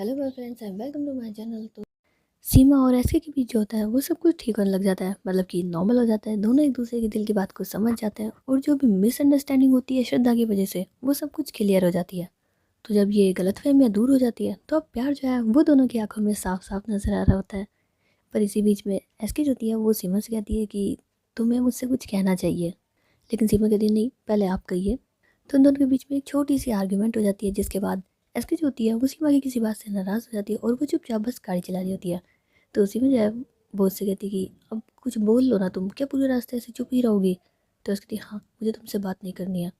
Hello my friends and welcome to my channel. तो सीमा और SK के बीच जो होता है वो सब कुछ ठीक होने लग जाता है, मतलब कि नॉर्मल हो जाता है। दोनों एक दूसरे के दिल की बात को समझ जाते हैं और जो भी मिसअंडरस्टैंडिंग होती है श्रद्धा की वजह से वो सब कुछ क्लियर हो जाती है। तो जब ये गलतफहमियां दूर हो जाती है तो अब प्यार जो है वो दोनों की आंखों में साफ साफ नजर आ रहा होता है। पर इसी बीच में एसके जो होती है वो सीमा से कहती है कि तुम्हें मुझसे कुछ कहना चाहिए, लेकिन सीमा कहती है नहीं, पहले आप कहिए। तो उन दोनों के बीच में एक छोटी सी आर्ग्यूमेंट हो जाती है, जिसके बाद एसके जो होती है वो सीमा की किसी बात से नाराज़ हो जाती है और वो चुपचाप बस गाड़ी चला रही होती है। तो उसी में जो है वो उससे कहती है कि अब कुछ बोल लो ना, तुम क्या पूरे रास्ते ऐसे चुप ही रहोगी। तो उसकी कहती है हाँ, मुझे तुमसे बात नहीं करनी है।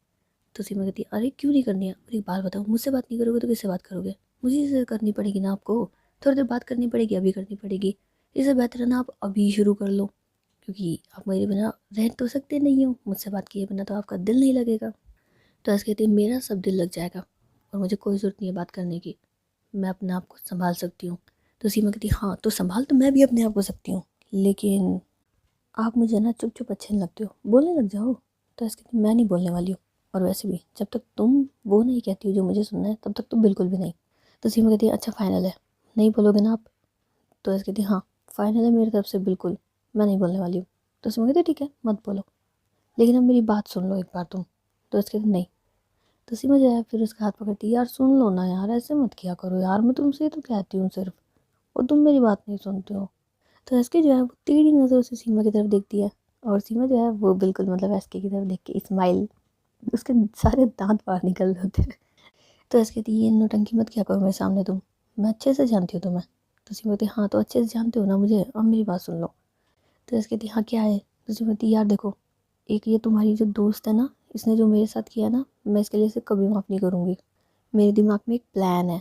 तो सीमा कहती है अरे क्यों नहीं करनी है, और एक बात बताओ, मुझसे बात नहीं करोगे तो किससे बात करोगे? मुझे से करनी पड़ेगी ना आपको। थोड़ी देर बात करनी पड़ेगी, अभी करनी पड़ेगी। इससे बेहतर है ना आप अभी शुरू कर लो, क्योंकि आप मेरे बिना रह तो सकते नहीं हो, मुझसे बात किए बिना तो आपका दिल नहीं लगेगा। तो ऐसे कहती है मेरा सब दिल लग जाएगा और मुझे कोई ज़रूरत नहीं है बात करने की, मैं अपने आप को संभाल सकती हूँ। तो सीमा कहती हाँ, तो संभाल तो मैं भी अपने आप को सकती हूँ, लेकिन आप मुझे ना चुप चुप अच्छे नहीं लगते हो, बोलने लग जाओ। तो ऐसे कहती मैं नहीं बोलने वाली हूँ, और वैसे भी जब तक तुम वो नहीं कहती हो जो मुझे सुनना है तब तक तो बिल्कुल भी नहीं। तो सीमा कहती है अच्छा फाइनल है, नहीं बोलोगे ना आप? तो ऐसे कहती हाँ फाइनल है मेरी तरफ से, बिल्कुल मैं नहीं बोलने वाली हूँ। तो सीमा कहती है ठीक है मत बोलो, लेकिन अब मेरी बात सुन लो एक बार तुम। तो इसके कहती नहीं। तो सीमा जो है फिर उसका हाथ पकड़ती है, यार सुन लो ना यार, ऐसे मत किया करो यार, मैं तुमसे ही तो कहती हूँ सिर्फ, और तुम मेरी बात नहीं सुनते हो। तो एसके जो है वो टेढ़ी नज़रों से सीमा की तरफ देखती है, और सीमा जो है वो बिल्कुल मतलब एसके की तरफ देख के स्माइल, उसके सारे दांत बाहर निकल रहे होते हैं। तो एसके कहती है ये नौटंकी मत क्या करो मेरे सामने तुम, मैं अच्छे से जानती हूँ तुम्हें। तो सीमा कहती है हाँ तो अच्छे से जानते हो ना मुझे, अब मेरी बात सुन लो। तो एसके कहती है हाँ क्या है? तो सीमा कहती है यार देखो, एक ये तुम्हारी जो दोस्त है ना, इसने जो मेरे साथ किया ना, मैं इसके लिए इसे कभी माफ़ नहीं करूँगी। मेरे दिमाग में एक प्लान है।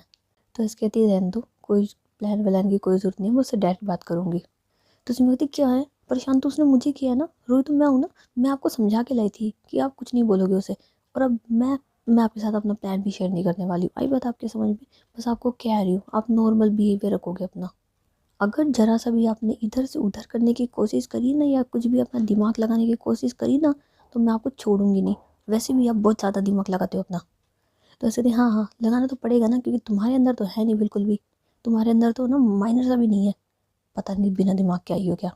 तो इसके कहती है रहने दो, कोई प्लान व्लान की कोई ज़रूरत नहीं है, मैं उससे डायरेक्ट बात करूँगी। तो उसमें कहती क्या है, परेशान तो उसने मुझे किया है ना, रोई तो मैं हूँ ना। मैं आपको समझा के लाई थी कि आप कुछ नहीं बोलोगे उसे, और अब मैं आपके साथ अपना प्लान भी शेयर नहीं करने वाली हूँ। आई बात आपके समझ में? बस आपको कह रही हूँ, आप नॉर्मल बिहेवियर रखोगे अपना। अगर ज़रा सा भी आपने इधर से उधर करने की कोशिश करी ना, या कुछ भी अपना दिमाग लगाने की कोशिश करी ना, तो मैं आपको छोड़ूंगी नहीं। वैसे भी आप बहुत ज़्यादा दिमाग लगाते हो अपना। तो ऐसे थे हाँ हाँ, लगाना तो पड़ेगा ना, क्योंकि तुम्हारे अंदर तो है नहीं बिल्कुल भी। तुम्हारे अंदर तो ना माइनर सा भी नहीं है, पता नहीं बिना दिमाग के आई हो क्या।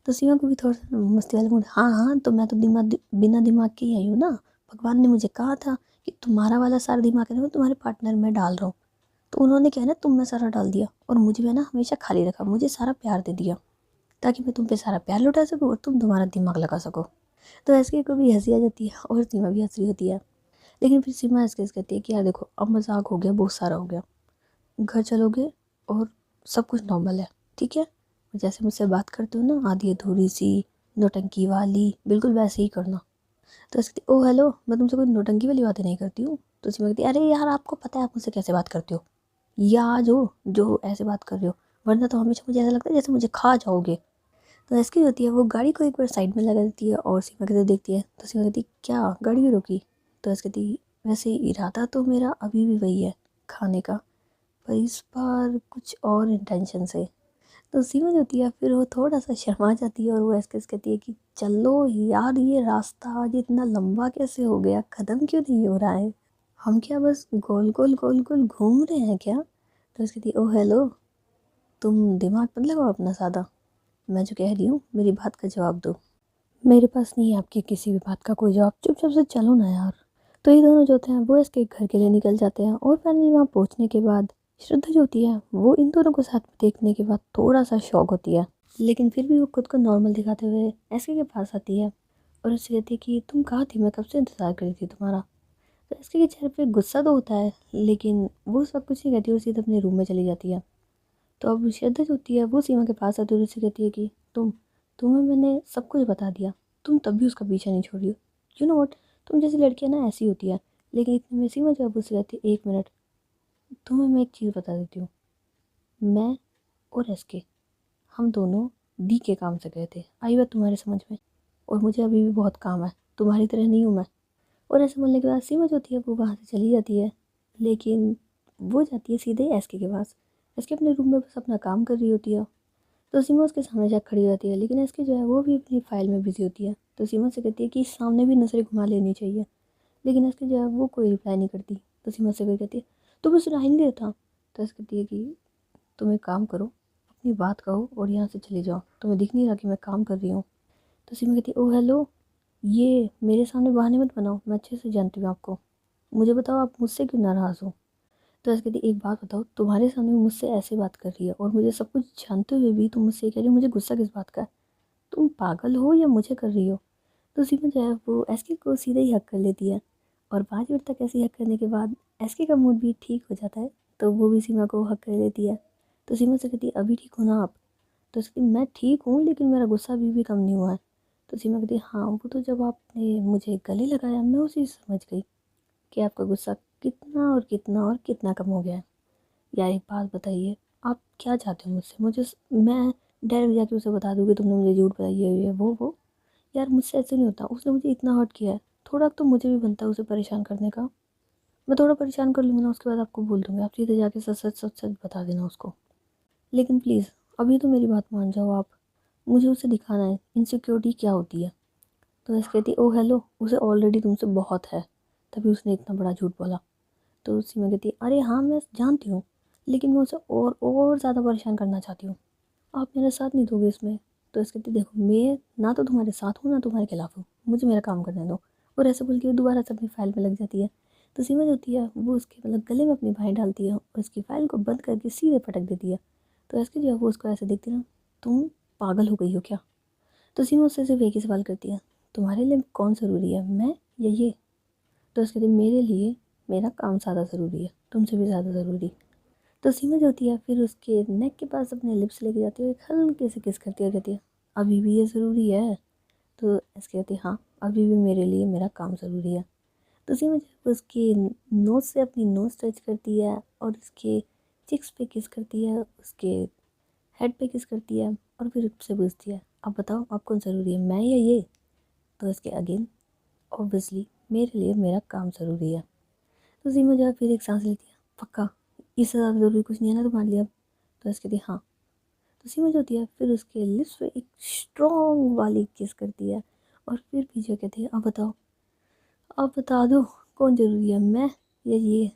तो सीमा को भी थोड़ा सा मस्ती वाले मूड, हाँ हाँ तो मैं तो बिना दिमाग के ही आई हूँ ना। भगवान ने मुझे कहा था कि तुम्हारा वाला सारा दिमाग है ना वो तुम्हारे पार्टनर में डाल रहा हूँ। तो उन्होंने क्या है ना तुम में सारा डाल दिया, और मुझे भी ना हमेशा खाली रखा, मुझे सारा प्यार दे दिया, ताकि मैं तुम पे सारा प्यार लुटा सकूँ और तुम तुम्हारा दिमाग लगा सको। तो ऐसे को भी हंसी आ जाती है और सीमा भी हंस रही होती है। लेकिन फिर सीमा ऐसे कहती है कि यार देखो अब मजाक हो गया, बहुत सारा हो गया, घर चलोगे और सब कुछ नॉर्मल है, ठीक है? जैसे मुझसे बात करते हो ना आधी अधूरी सी, नौटंकी वाली, बिल्कुल वैसे ही करना। तो ऐसे कहती ओ हेलो, मैं तुमसे कोई नौटंकी वाली बातें नहीं करती हूँ। तो सीमा कहती अरे यार आपको पता है आप मुझसे कैसे बात करते हो, या आज हो जो ऐसे बात कर रहे हो, वरना तो हमेशा मुझे ऐसा लगता है जैसे मुझे खा जाओगे। तो ऐसी होती है वो गाड़ी को एक बार साइड में लगा देती है और सीमा की तरफ देखती है। तो सीमा कहती क्या गाड़ी भी रोकी? तो ऐसे कहती वैसे इरादा तो मेरा अभी भी वही है, खाने का, पर इस बार कुछ और इंटेंशन से। तो सीमा जो होती है फिर वो थोड़ा सा शर्मा जाती है और वो ऐसे कहती है कि चलो यार ये रास्ता आज इतना लंबा कैसे हो गया, ख़त्म क्यों नहीं हो रहा है? हम क्या बस गोल गोल गोल गोल घूम रहे हैं क्या? तो उसकी कहती ओ हेलो, तुम दिमाग मत लगाओ अपना सादा, मैं जो कह रही हूँ मेरी बात का जवाब दो। मेरे पास नहीं है आपकी किसी भी बात का कोई जवाब, चुपचाप से चलो ना यार। तो ये दोनों जो होते हैं वो इसके घर के लिए निकल जाते हैं, और फाइनली वहाँ पहुँचने के बाद श्रद्धा जो होती है वो इन दोनों को साथ में देखने के बाद थोड़ा सा शौक होती है, लेकिन फिर भी वो खुद को नॉर्मल दिखाते हुए एसके के पास आती है और उससे कहती है कि तुम कहाँ थी, मैं कब से इंतज़ार कर रही थी तुम्हारा। तो एसके के चेहरे पे गुस्सा तो होता है, लेकिन वो सब कुछ नहीं कहती, वो सीधे अपने रूम में चली जाती है। तो अब श्रद्धा जो होती है वो सीमा के पास आती है और उससे कहती है कि तुम्हें मैंने सब कुछ बता दिया, तुम तब भी उसका पीछा नहीं छोड़ रही हो। यू नो वॉट, तुम जैसी लड़कियाँ ना ऐसी होती है। लेकिन इतने में सीमा जो है उससे कहती है एक मिनट, तुम्हें मैं एक चीज़ बता देती हूँ, मैं और एसके हम दोनों डी के काम से गए थे, आई बात तुम्हारे समझ में? और मुझे अभी भी बहुत काम है, तुम्हारी तरह नहीं हूँ मैं। और ऐसे बोलने के बाद सीमा जो होती है वो वहाँ से चली जाती है, लेकिन वो जाती है सीधे एसके के पास। एसके अपने रूम में बस अपना काम कर रही होती है। तो सीमा उसके सामने जाकर खड़ी रहती है, लेकिन एसके जो है वो भी अपनी फ़ाइल में बिजी होती है। तो सीमा से कहती है कि सामने भी नज़रें घुमा लेनी चाहिए, लेकिन एसके जो है वो कोई रिप्लाई नहीं करती। तो सीमा से फिर कहती है तो बस सुनाई नहीं देता? तो ऐसे कहती है कि तुम एक काम करो, अपनी बात कहो और यहाँ से चले जाओ, तुम्हें दिख नहीं रहा कि मैं काम कर रही हूँ। तो सीमा कहती है, ओ हेलो, ये मेरे सामने बहाने मत बनाओ, मैं अच्छे से जानती हूँ आपको, मुझे बताओ आप मुझसे क्यों नाराज़ हो। तो ऐसे कहती, एक बात बताओ, तुम्हारे सामने वो मुझसे ऐसे बात कर रही है और मुझे सब कुछ जानते हुए भी तुम मुझसे कह रही हो, मुझे गुस्सा किस बात का है, तुम पागल हो या मुझे कर रही हो। तो सीमा जो है वो एसके को सीधे ही हक कर लेती है और 5 मिनट तक ऐसे ही हक करने के बाद एसके का मूड भी ठीक हो जाता है, तो वो भी सीमा को हक कर लेती है। तो सीमा से कहती है, अभी ठीक हो ना आप। तो उसकी, मैं ठीक हूँ लेकिन मेरा गुस्सा अभी भी कम नहीं हुआ है। तो सीमा कहती है, हाँ वो तो जब आपने मुझे गले लगाया मैं उसी से समझ गई कि आपका गुस्सा कितना कम हो गया है। यार एक बात बताइए, आप क्या चाहते हो मुझसे, मैं डायरेक्ट जाके उसे बता दूँ कि तुमने मुझे झूठ बताई है, ये वो। यार मुझसे ऐसे नहीं होता, उसने मुझे इतना हर्ट किया है, थोड़ा तो मुझे भी बनता है उसे परेशान करने का। मैं थोड़ा परेशान कर लूँगी ना, उसके बाद आपको बोल दूँगी, आप सीधे जाके सच सच बता देना उसको। लेकिन प्लीज़ अभी तो मेरी बात मान जाओ आप, मुझे उसे दिखाना है इनसिक्योरिटी क्या होती है। तो ऐसे कहती, ओ हेलो, उसे ऑलरेडी तुमसे बहुत है, तभी उसने इतना बड़ा झूठ बोला। तो उसी में कहती, अरे हाँ मैं जानती हूँ, लेकिन मैं उसे और ज़्यादा परेशान करना चाहती हूँ, आप मेरा साथ नहीं दोगे इसमें। तो ऐसे कहती, देखो मैं ना तो तुम्हारे साथ हूँ ना तुम्हारे खिलाफ हूँ, मुझे मेरा काम करने दो। और ऐसे बोल के वो दोबारा से अपनी फाइल में लग जाती है। तो सीमा जो होती है वो उसके मतलब गले में अपनी बाहें डालती है और उसकी फाइल को बंद करके सीधे पटक देती है। तो ऐसे जो है वो उसको ऐसे देखती है ना, तुम पागल हो गई हो क्या। तो सीमा उससे सिर्फ एक ही सवाल करती है, तुम्हारे लिए कौन ज़रूरी है, मैं या ये। तो उसके दिन, मेरे लिए मेरा काम ज़्यादा ज़रूरी है, तुमसे भी ज़्यादा ज़रूरी। तो सीमा जो होती है फिर उसके नेक के पास अपने लिप्स लेके जाती है, एक हल्के से किस करती है, कहती है, अभी भी ये ज़रूरी है। तो ऐसे कहती है, हाँ अभी भी मेरे लिए मेरा काम ज़रूरी है। तो सीमा जो है उसकी नोज़ से अपनी नोज़ टच करती है और उसके चिक्स पे किस करती है, उसके हेड पे किस करती है और फिर उससे पूछती है, अब बताओ आप कौन ज़रूरी है, मैं या ये। तो इसके अगेन, ऑब्वियसली मेरे लिए मेरा काम ज़रूरी है। तो सीमा जो है फिर एक सांस लेती है, पक्का इससे ज़्यादा ज़रूरी कुछ नहीं है ना तुम्हारे लिए अब। तो इसके कहती, हाँ। तो सीमा जो होती है फिर उसके लिप्स पे एक स्ट्रॉन्ग वाली किस करती है और फिर पीछे कहती है, अब बताओ, अब बता दो कौन ज़रूरी है, मैं या ये।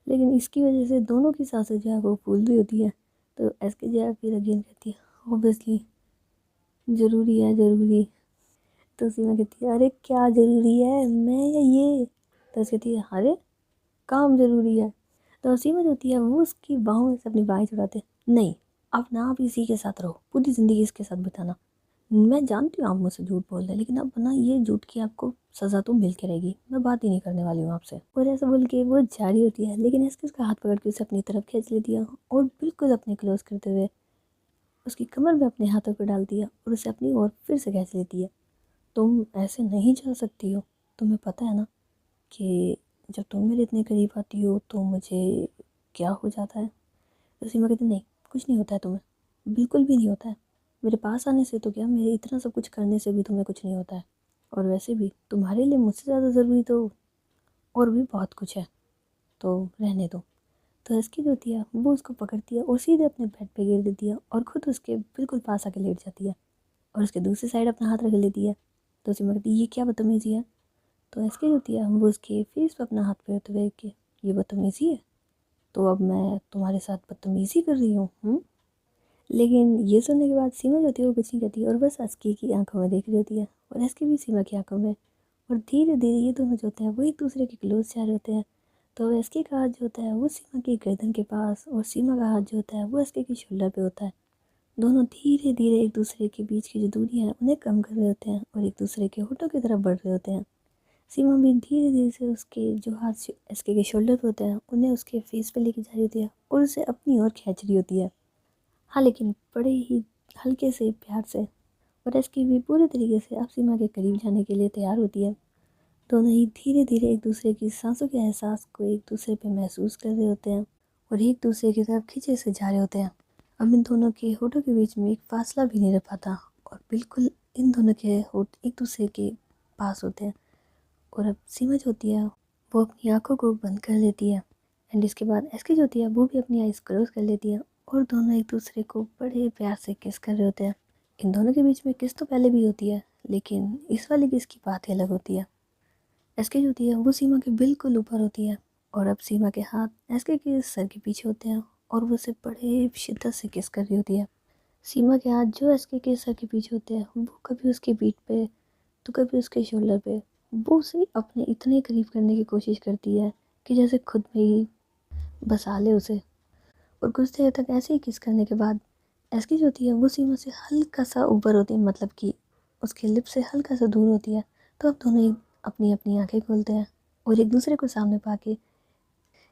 लेकिन इसकी वजह से दोनों की सांसें जो है वो फूल रही होती है। तो एसके जो है फिर अगेन कहती है, ऑब्वियसली ज़रूरी है ज़रूरी। तो सीमा कहती है, अरे क्या ज़रूरी है, मैं या ये। तो उसकी कहती है, अरे काम ज़रूरी है। तो सीमा जो होती है वो उसकी बाहों में से अपनी बाहें छुड़ाते हैं, नहीं अब ना आप इसी के साथ रहो, पूरी ज़िंदगी इसके साथ बिताना। मैं जानती हूँ आप मुझसे झूठ बोल रहे हैं, लेकिन अब ना ये झूठ की आपको सज़ा तो मिल के रहेगी, मैं बात ही नहीं करने वाली हूँ आपसे। और ऐसा बोल के वो जारी होती है, लेकिन इसके उसका हाथ पकड़ के उसे अपनी तरफ खींच लेती है और बिल्कुल अपने क्लोज करते हुए उसकी कमर में अपने हाथों को डालती है और उसे अपनी ओर फिर से खींच लेती है। तुम ऐसे नहीं जा सकती हो, तुम्हें पता है ना कि जब तुम मेरे इतने करीब आती हो तो मुझे क्या हो जाता है। तो सीमा कहती, नहीं कुछ नहीं होता है तुम्हें, बिल्कुल भी नहीं होता है, मेरे पास आने से तो क्या, मेरे इतना सब कुछ करने से भी तुम्हें कुछ नहीं होता है। और वैसे भी तुम्हारे लिए मुझसे ज़्यादा ज़रूरी तो और भी बहुत कुछ है, तो रहने दो। तो इसकी जो होती है वो उसको पकड़ती है और सीधे अपने बेड पे गिर देती है और ख़ुद उसके बिल्कुल पास आके लेट जाती है और उसके दूसरी साइड अपना हाथ रख लेती है। तो सीमा कहती है, ये क्या बदतमीज़ी है। तो इसकी जो होती है वो उसके फेस पे अपना हाथ फेरते हुए कि ये बदतमीज़ी है, तो अब मैं तुम्हारे साथ बदतमीज़ी कर रही हूँ। लेकिन ये सुनने के बाद सीमा जो होती है वो कुछ नहीं कहती और बस एसके की आंखों में देख रही होती है और एसके भी सीमा की आंखों में। और धीरे धीरे ये दोनों जो होते हैं वो एक दूसरे के क्लोज जा रहे होते हैं। तो एसके का हाथ जो होता है वो सीमा की गर्दन के पास और सीमा का हाथ जो होता है वो एसके की शोल्डर पे होता है। दोनों धीरे धीरे एक दूसरे के बीच की जो दूरी है उन्हें कम कर रहे होते हैं और एक दूसरे के होठों की तरफ बढ़ रहे होते हैं। सीमा भी धीरे धीरे से उसके जो हाथ एसके के शोल्डर पे होते हैं उन्हें उसके फेस पे लेके जा रही होती है और उसे अपनी ओर खींच रही होती है। हाँ लेकिन बड़े ही हल्के से प्यार से। और एसके भी पूरे तरीके से अब सीमा के करीब जाने के लिए तैयार होती है। दोनों ही धीरे धीरे एक दूसरे की सांसों के एहसास को एक दूसरे पे महसूस कर रहे होते हैं और एक दूसरे की तरफ खींचे से जा रहे होते हैं। अब इन दोनों के होठों के बीच में एक फासला भी नहीं रह पाता और बिल्कुल इन दोनों के होठ एक दूसरे के पास होते हैं। और अब सीमा जो होती है वो अपनी आंखों को बंद कर लेती है एंड इसके बाद एसके जो होती है वो भी अपनी आइज़ क्लोज कर लेती है और दोनों एक दूसरे को बड़े प्यार से किस कर रहे होते हैं। इन दोनों के बीच में किस तो पहले भी होती है, लेकिन इस वाली किस की बात ही अलग होती है। एसके जो होती है वो सीमा के बिल्कुल ऊपर होती है और अब सीमा के हाथ एसके के सर के पीछे होते हैं और वो उसे बड़े शिद्दत से किस कर रही होती है। सीमा के हाथ जो एसके के सर के पीछे होते हैं, वो कभी उसकी पीठ पे तो कभी उसके शोल्डर पे, वो उसे अपने इतने करीब करने की कोशिश करती है कि जैसे खुद में ही बसा ले उसे। और कुछ देर तक ऐसे ही किस करने के बाद एसकी जो होती है वो सीमा से हल्का सा ऊपर होती है, मतलब कि उसके लिप से हल्का सा दूर होती है। तो अब दोनों ही अपनी अपनी आंखें खोलते हैं और एक दूसरे को सामने पाके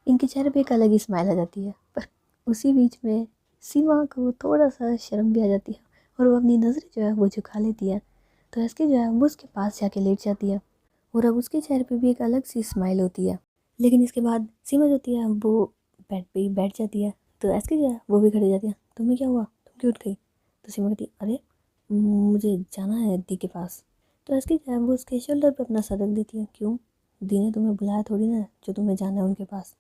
इनके चेहरे पे एक अलग ही स्माइल आ जाती है। पर उसी बीच में सीमा को थोड़ा सा शर्म भी आ जाती है और वो अपनी नज़रें जो है वो झुका लेती है। तो एसके जो है वो उसके पास जाके लेट जाती है और अब उसके चेहरे पे भी एक अलग सी स्माइल होती है। लेकिन इसके बाद सीमा जो होती है वो बेड पे ही बैठ जाती है। तो एसके जो है वो भी खड़ी हो जाती है। तुम्हें क्या हुआ, तुम क्यों उठ गई? तो सीमा कहती है, अरे मुझे जाना है दी के पास। तो एसके जो है वो उसके शोल्डर पे अपना सर रख देती है। क्यों? दी ने तुम्हें बुलाया थोड़ी ना जो तुम्हें जाना है उनके पास,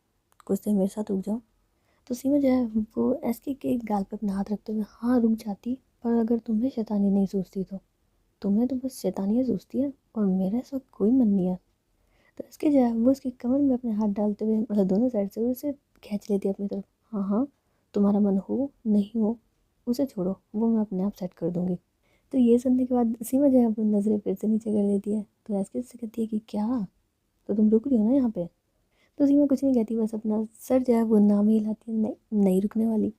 कुछ देर मेरे साथ रुक जाओ। तो सीमा जो है वो एसके के गाल पे अपना हाथ रखते हुए हाँ रुक जाती, पर अगर तुम्हें शैतानी नहीं सूझती तो। तुम्हें तो बस शैतानियाँ सूझती है और मेरा ऐसा कोई मन नहीं है। तो इसके जो है वो उसकी कमर में अपने हाथ डालते हुए, मतलब दोनों साइड से उसे खींच लेती है अपनी तरफ। हाँ हाँ, तुम्हारा मन हो नहीं हो उसे छोड़ो, वो मैं अपने आप सेट कर दूंगी। तो ये सुनने के बाद सीमा जो है अपनी नज़रें फिर से नीचे कर लेती है। तो एसके से कहती है कि क्या, तो तुम रुक रही हो ना यहाँ पे? तो सीमा कुछ नहीं कहती, बस अपना सर जो है वो नाम ही हिलाती है, नहीं नहीं रुकने वाली।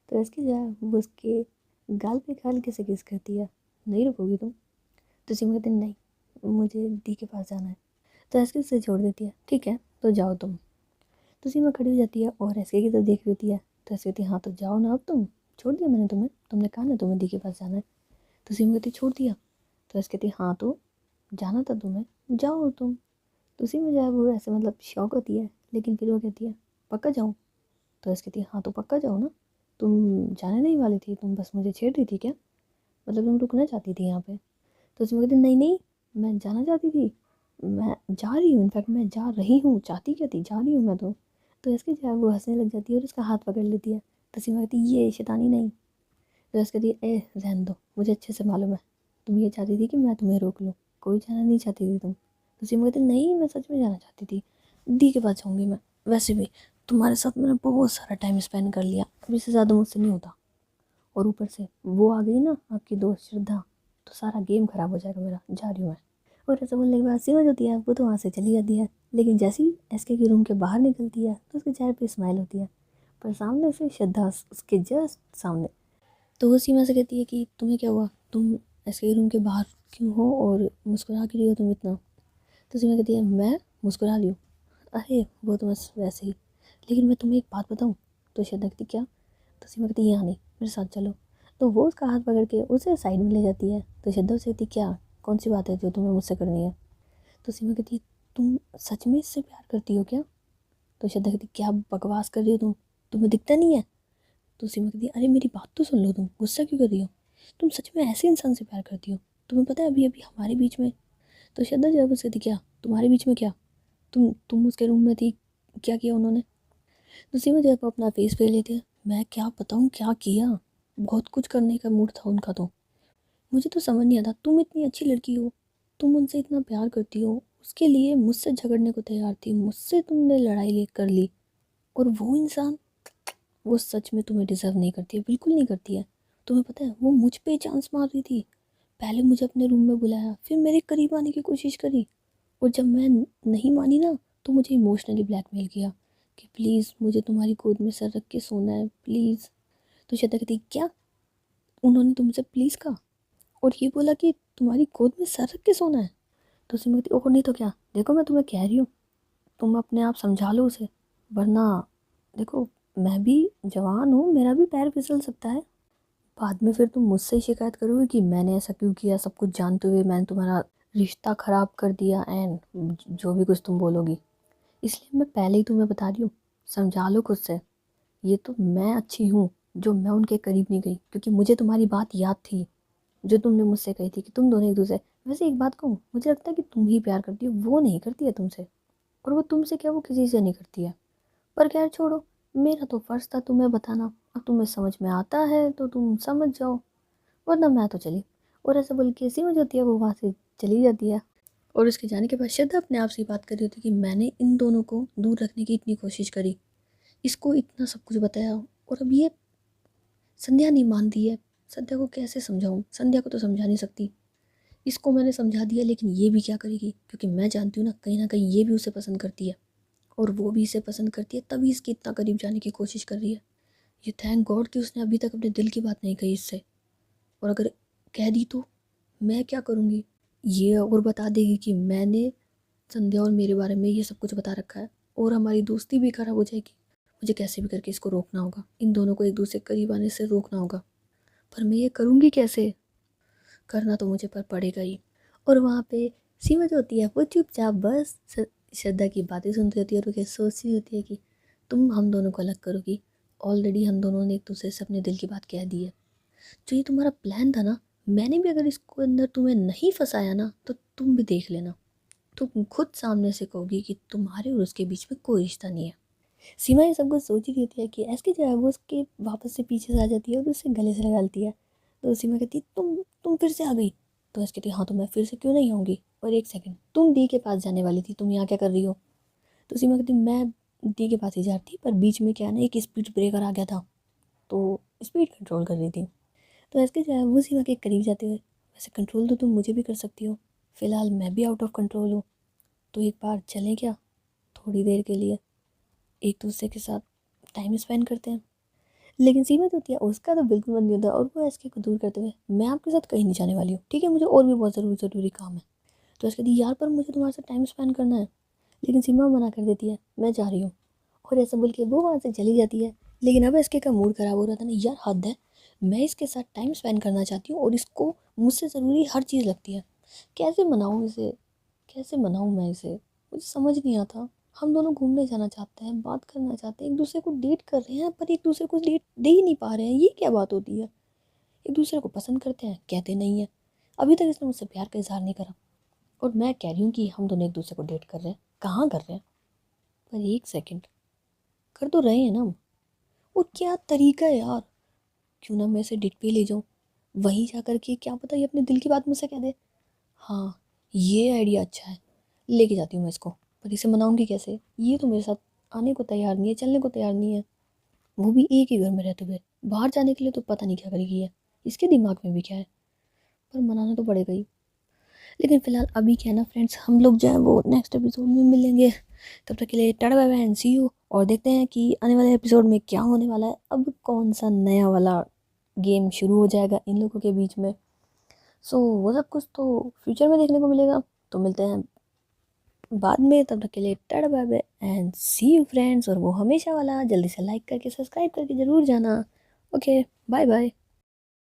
तो एसके जो है वो उसके गाल पे हल्के से किस करती है। नहीं रुकोगी तुम? तो सीमा कहती है नहीं, मुझे दी के पास जाना है। तो एसके उसे छोड़ देती है। ठीक है तो जाओ तुम। तो सीमा खड़ी हो जाती है और एसके की तरफ देख रही होती है। तो एसके कहती है हाँ तो जाओ ना, अब तुम छोड़ दिया मैंने तुम्हें, तुमने कहा ना तुम्हें दी के पास जाना है। तो सीमा कहती छोड़ दिया। तो एसके कहती हाँ तो जाना था तुम्हें, जाओ तुम। तो सीमा जो है वो ऐसे मतलब शौक होती है, लेकिन फिर वो कहती है पक्का जाऊँ? तो एसके कहती है हाँ तो पक्का जाओ ना, तुम जाने नहीं वाली थी, तुम बस मुझे छेड़ रही थी क्या, मतलब तुम रुकना चाहती थी यहाँ पे? तो उसमें कहती नहीं नहीं, मैं जाना चाहती थी, मैं जा रही हूँ, इनफैक्ट मैं जा रही हूँ, चाहती क्या थी, जा रही हूँ मैं तो इसके जो है वो हंसने लग जाती है और उसका हाथ पकड़ लेती है। तो सीमा कहती ये शैतानी नहीं। तो उसके कहती है ए रहने दो, मुझे अच्छे से मालूम है तुम ये चाहती थी कि मैं तुम्हें रोक लूँ, कोई जाना नहीं चाहती थी तुम। तो सीमा कहती नहीं मैं सच में जाना चाहती थी, दी के पास जाऊँगी मैं, वैसे भी तुम्हारे साथ मैंने बहुत सारा टाइम स्पेंड कर लिया, अब इससे ज़्यादा मुझसे नहीं होता। और ऊपर से वो आ गई ना आपकी दोस्त श्रद्धा, तो सारा गेम खराब हो जाएगा मेरा, जा रही हूँ मैं। और ऐसा बोलने के बाद सीमा जो होती है वो तो वहाँ से चली जाती है। लेकिन जैसे ही एसके के रूम के बाहर निकलती है तो उसके चेहरे पे स्माइल होती है, पर सामने से श्रद्धा उसके जस्ट सामने। तो वो सीमा से कहती है कि तुम्हें क्या हुआ, तुम एसके के रूम के बाहर क्यों हो और मुस्कुरा क्यों रही हो तुम इतना? तो सीमा कहती है मैं मुस्कुरा रही हूँ, अरे वो तो बस वैसे ही, लेकिन मैं तुम्हें एक बात बताऊँ? तो श्रद्धा कहती क्या? तो सीमा कहती यहाँ नहीं, मेरे साथ चलो। तो वो उसका हाथ पकड़ के उसे साइड में ले जाती है। तो श्रद्धा से कहती क्या, कौन सी बात है जो तुम्हें मुझसे करनी है? तो सीमा कहती तुम सच में इससे प्यार करती हो क्या? तो श्रद्धा कहती क्या बकवास कर रही हो तुम, तुम्हें दिखता नहीं है? तो सीमा कहती अरे मेरी बात तो सुन लो, तुम गुस्सा क्यों कर रही हो, तुम सच में ऐसे इंसान से प्यार करती हो? तुम्हें पता है अभी अभी हमारे बीच में। तो श्रद्धा जवाब उससे थी क्या तुम्हारे बीच में क्या, तुम उसके रूम में थी, क्या किया उन्होंने? तो सीमा जब अपना फेस पे लेते हैं, मैं क्या बताऊँ क्या किया, बहुत कुछ करने का मूड था उनका। तो मुझे तो समझ नहीं आता, तुम इतनी अच्छी लड़की हो, तुम उनसे इतना प्यार करती हो, उसके लिए मुझसे झगड़ने को तैयार थी, मुझसे तुमने लड़ाई ले कर ली, और वो इंसान, वो सच में तुम्हें डिज़र्व नहीं करती है, बिल्कुल नहीं करती है। तुम्हें पता है वो मुझ पे चांस मार रही थी, पहले मुझे अपने रूम में बुलाया, फिर मेरे करीब आने की कोशिश करी, और जब मैं नहीं मानी ना तो मुझे इमोशनली ब्लैकमेल किया कि प्लीज़ मुझे तुम्हारी गोद में सर रख के सोना है प्लीज़। तो श्वेता कहती क्या, उन्होंने तुमसे प्लीज़ कहा और ये बोला कि तुम्हारी गोद में सर रख के सोना है? तो सिमरन कहती ओह नहीं तो क्या, देखो मैं तुम्हें कह रही हूँ, तुम अपने आप समझा लो उसे, वरना देखो मैं भी जवान हूँ, मेरा भी पैर फिसल सकता है, बाद में फिर तुम मुझसे ही शिकायत करोगे कि मैंने ऐसा क्यों किया, सब कुछ जानते हुए मैंने तुम्हारा रिश्ता ख़राब कर दिया, एंड जो भी कुछ तुम बोलोगी। इसलिए मैं पहले ही तुम्हें बता रही हूँ, समझा लो खुद से। ये तो मैं अच्छी हूँ जो मैं उनके करीब नहीं गई, क्योंकि मुझे तुम्हारी बात याद थी जो तुमने मुझसे कही थी कि तुम दोनों एक दूसरे। वैसे एक बात कहूँ, मुझे लगता है कि तुम ही प्यार करती हो, वो नहीं करती है तुमसे, और वो तुमसे क्या वो किसी से नहीं करती है। पर खैर छोड़ो, मेरा तो फ़र्ज़ था तुम्हें बताना, अब तुम्हें समझ में आता है तो तुम समझ जाओ, वरना मैं तो चली। और ऐसा बोल के सीमा जो होती है वो वहाँ से चली जाती है। और उसके जाने के बाद श्रद्धा अपने आप से ही बात कर रही होती है कि मैंने इन दोनों को दूर रखने की इतनी कोशिश करी, इसको इतना सब कुछ बताया, और अब ये संध्या नहीं मानती है। संध्या को कैसे समझाऊँ? संध्या को तो समझा नहीं सकती। इसको मैंने समझा दिया, लेकिन ये भी क्या करेगी, क्योंकि मैं जानती हूँ ना कहीं ये भी उसे पसंद करती है और वो भी इसे पसंद करती है, तभी इसके इतना करीब जाने की कोशिश कर रही है। ये थैंक गॉड कि उसने अभी तक अपने दिल की बात नहीं कही इससे। और अगर कह दी तो मैं क्या करूँगी? ये और बता देगी कि मैंने संध्या और मेरे बारे में ये सब कुछ बता रखा है और हमारी दोस्ती भी खराब हो जाएगी। मुझे कैसे भी करके इसको रोकना होगा, इन दोनों को एक दूसरे के करीब आने से रोकना होगा। पर मैं ये करूँगी कैसे? करना तो मुझे पर पड़ेगा ही। और वहाँ पे सीमा जो होती है वो चुपचाप बस श्रद्धा की बातें सुनती होती है और वो क्या सोचती होती है कि तुम हम दोनों को अलग करोगी। ऑलरेडी हम दोनों ने एक दूसरे से अपने दिल की बात कह दी है। जो ये तुम्हारा प्लान था ना, मैंने भी अगर इसको अंदर तुम्हें नहीं फंसाया ना, तो तुम भी देख लेना, तुम खुद सामने से कहोगी कि तुम्हारे और उसके बीच में कोई रिश्ता नहीं है। सीमा ये सब कुछ सोच रही होती है कि एस के जो है वो उसके वापस से पीछे से आ जाती है और उससे गले से लगा लेती है। तो सीमा कहती है तुम फिर से आ गई। तो एस कहती है हाँ तो मैं फिर से क्यों नहीं आऊँगी, और एक सेकंड, तुम डी के पास जाने वाली थी, तुम यहाँ क्या कर रही हो? तो सीमा कहती मैं डी के पास ही जा रही थी, पर बीच में क्या ना एक स्पीड ब्रेकर आ गया था, तो स्पीड कंट्रोल कर रही थी। तो एस के जो है वो सीमा के करीब जाते हुए, वैसे कंट्रोल तो तुम मुझे भी कर सकती हो, फ़िलहाल मैं भी आउट ऑफ कंट्रोल हूँ, तो एक बार चलें क्या, थोड़ी देर के लिए एक दूसरे के साथ टाइम स्पेंड करते हैं। लेकिन सीमा जो होती है उसका तो बिल्कुल मन नहीं होता और वो एसके को दूर करते हुए, मैं आपके साथ कहीं नहीं जाने वाली हूँ, ठीक है, मुझे और भी बहुत ज़रूरी काम है। तो एसके कहती यार पर मुझे तुम्हारे साथ टाइम स्पेंड करना है। लेकिन सीमा मना कर देती है, मैं जा रही हूँ। और ऐसा बोल के वो वहाँ से चली जाती है। लेकिन अब एसके का मूड ख़राब हो रहा था ना, यार हद है, मैं इसके साथ टाइम स्पेंड करना चाहती हूँ और इसको मुझसे ज़रूरी हर चीज़ लगती है। कैसे मनाऊँ इसे, कैसे मनाऊँ मैं इसे, मुझे समझ नहीं आता। हम दोनों घूमने जाना चाहते हैं, बात करना चाहते हैं, एक दूसरे को डेट कर रहे हैं, पर एक दूसरे को डेट दे ही नहीं पा रहे हैं, ये क्या बात होती है? एक दूसरे को पसंद करते हैं, कहते नहीं है। अभी तक इसने मुझसे प्यार का इजहार नहीं करा और मैं कह रही हूँ कि हम दोनों एक दूसरे को डेट कर रहे हैं, कहाँ कर रहे हैं? पर एक सेकंड, कर तो रहे हैं ना हम। और क्या तरीका है यार, क्यों ना मैं इसे डेट पे ले जाऊँ, वहीं जा कर के क्या पता ये अपने दिल की बात मुझसे कह दे। हाँ, ये आइडिया अच्छा है, लेके जाती हूँ मैं इसको। पर इसे मनाऊंगी कैसे, ये तो मेरे साथ आने को तैयार नहीं है, चलने को तैयार नहीं है, वो भी एक ही घर में रहते हुए। बाहर जाने के लिए तो पता नहीं क्या करेगी है, इसके दिमाग में भी क्या है, पर मनाना तो पड़ेगा ही। लेकिन फ़िलहाल अभी क्या है ना फ्रेंड्स, हम लोग जो है वो नेक्स्ट एपिसोड में मिलेंगे। तब तक के लिए tata bye bye and see you, और देखते हैं कि आने वाले एपिसोड में क्या होने वाला है। अब कौन सा नया वाला गेम शुरू हो जाएगा इन लोगों के बीच में। सो वो सब कुछ तो फ्यूचर में देखने को मिलेगा। तो मिलते हैं बाद में, तब तक के लिए tata bye bye and see you friends. और वो हमेशा वाला, जल्दी से लाइक करके सब्सक्राइब करके ज़रूर जाना। Okay, bye bye.